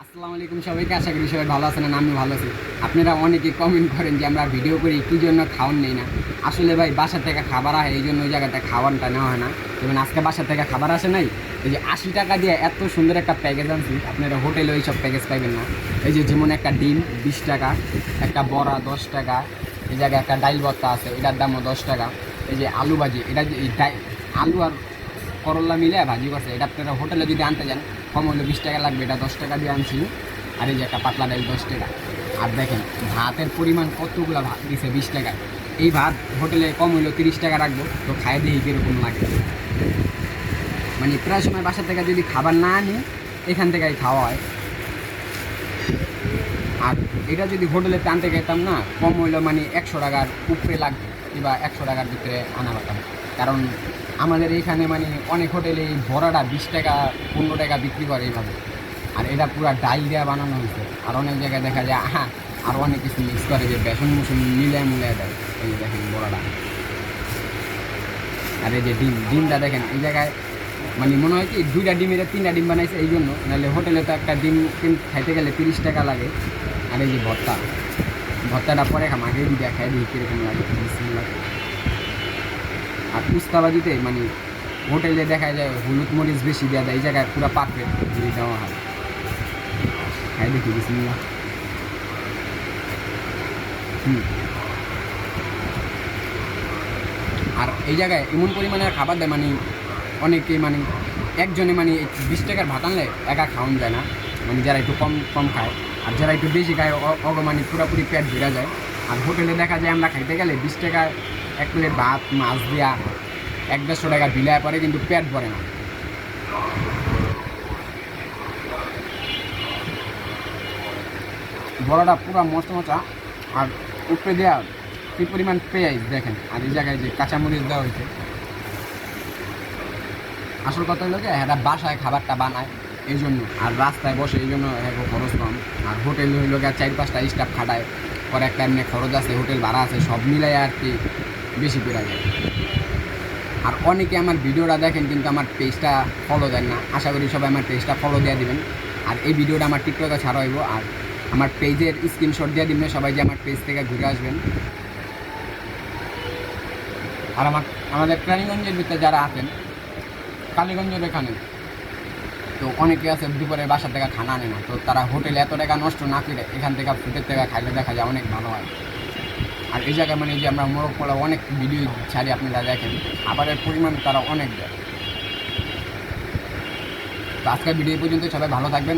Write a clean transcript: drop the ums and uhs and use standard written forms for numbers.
আসসালামু আলাইকুম সবাইকে, আশা করি সবাই ভালো আছেন। আমি ভালো আছি। আপনারা অনেকেই কমেন্ট করেন যে আমরা ভিডিও করি কী জন্য খাওয়ান নেই না। আসলে ভাই বাসা থেকে খাবার আসে, এই জন্য ওই জায়গাতে খাওয়ানটা নেওয়া হয় না। যেমন আজকে বাসা থেকে খাবার আসে নাই, এই যে 80 টাকা দিয়ে এত সুন্দর একটা প্যাকেজ আনছি। আপনারা হোটেলে ওই সব প্যাকেজ পাইবেন না। এই যে যেমন একটা ডিম 20 টাকা, একটা বড়া 10 টাকা, এই জায়গায় একটা ডাইল ভর্তা আছে, এটার দামও 10 টাকা। এই যে আলু ভাজি, এটা যে আলু আর করল্লা মিলে ভাজি করছে, এটা আপনারা হোটেলে যদি আনতে যান কম হলে 20 টাকা লাগবে, এটা 10 টাকা দিয়ে আনছি। আর এই যে একটা পাতলা ডাল 10 টাকা। আর দেখেন ভাতের পরিমাণ কতগুলো ভাত দিছে 20 টাকায়। এই ভাত হোটেলে কম হইলেও 30 টাকা রাখবো, তো খায় দেখি কীরকম লাগে। মানে প্রায় সময় বাসা থেকে যদি খাবার না আনি, এখান থেকেই খাওয়া হয়। আর এটা যদি হোটেলে আনতে গেতাম না, কম হইলেও মানে 100 টাকার উপরে লাগবে, কিংবা 100 টাকার ভিতরে আনা পারতাম। কারণ আমাদের এইখানে মানে অনেক হোটেলে এই বড়াটা 20 টাকা 15 টাকা বিক্রি করে এইভাবে। আর এটা পুরো ডাল দেওয়া বানানো হয়েছে। আর অনেক জায়গায় দেখা যায় আর অনেক কিছু মিক্স করে, যে বেসন মুসুন মিলিয়ে দেয়। এই দেখেন বড়াটা। আর এই যে ডিমটা দেখেন, এই জায়গায় মানে মনে হয় কি 2টা ডিমের 3টা ডিম বানাইছে, এই জন্য। নাহলে হোটেলে তো একটা ডিম খাইতে গেলে 30 টাকা লাগে। আর এই যে ভর্তাটা পরে খাম, আগে দিয়ে খাই দিই কীরকম লাগে। আর উস্তাবাজিতে মানে হোটেলে দেখা যায় হলুদ মরিচ বেশি দেওয়া দেয়, এই জায়গায় পুরো পারফেক্ট দিয়ে দেওয়া হয়। খাই দেখি বিসমিল্লাহ। আর এই জায়গায় এমন পরিমাণের খাবার দেয় মানে অনেকে মানে একজনে মানে 20 টাকার ভাত আনলে একা খাওয়ান যায় না। মানে যারা একটু কম কম খায় আর যারা একটু বেশি খায় মানে পুরোপুরি পেট ভরে যায়। আর হোটেলে দেখা যায় আমরা খাইতে গেলে 20 টাকায় 1 প্লেট ভাত মাছ দেওয়া 100-150 টাকা বিলায় পরে, কিন্তু পেট ভরে না। বড়াটা পুরো মস্ত মশা, আর উপরে দেওয়া কী পরিমাণ পেঁয়াজ দেখেন। আর এই জায়গায় যে কাঁচামরিচ দেওয়া হয়েছে। আসল কথা হলো যে এরা বাসায় খাবারটা বানায় এই জন্য, আর রাস্তায় বসে এই জন্য এখন খরচ কম। আর হোটেল হইল 4-5টা স্টাফ খাটায়, পরে একটা এমনি খরচ আছে, হোটেল ভাড়া আছে, সব মিলাই আর কি বেশি করে যায়। আর অনেকে আমার ভিডিওটা দেখেন কিন্তু আমার পেজটা ফলো দেন না। আশা করি সবাই আমার পেজটা ফলো দিয়ে দিবেন। আর এই ভিডিওটা আমার টিকটকে ছাড়া হইব, আর আমার পেজের স্ক্রিনশট দিয়ে দিবেন সবাই, যে আমার পেজ থেকে ঘুরে আসবেন। আর আমাদের প্রাণীগঞ্জের ভিতরে যারা আছেন, কালীগঞ্জের এখানে তো অনেকে আছে দুপুরে বাসা থেকে খানা আনে না, তো তারা হোটেলে এত টাকা নষ্ট না করে এখান থেকে ফুটের থেকে খাইলে দেখা যায় অনেক ভালো হয়। আর এই জায়গায় মানে যে আমরা মোরগ পোলা অনেক ভিডিও ছাড়ি, আপনারা দেখেন খাবারের পরিমাণ তারা অনেক দেয়। তো আজকের ভিডিও পর্যন্ত সবাই ভালো থাকবেন।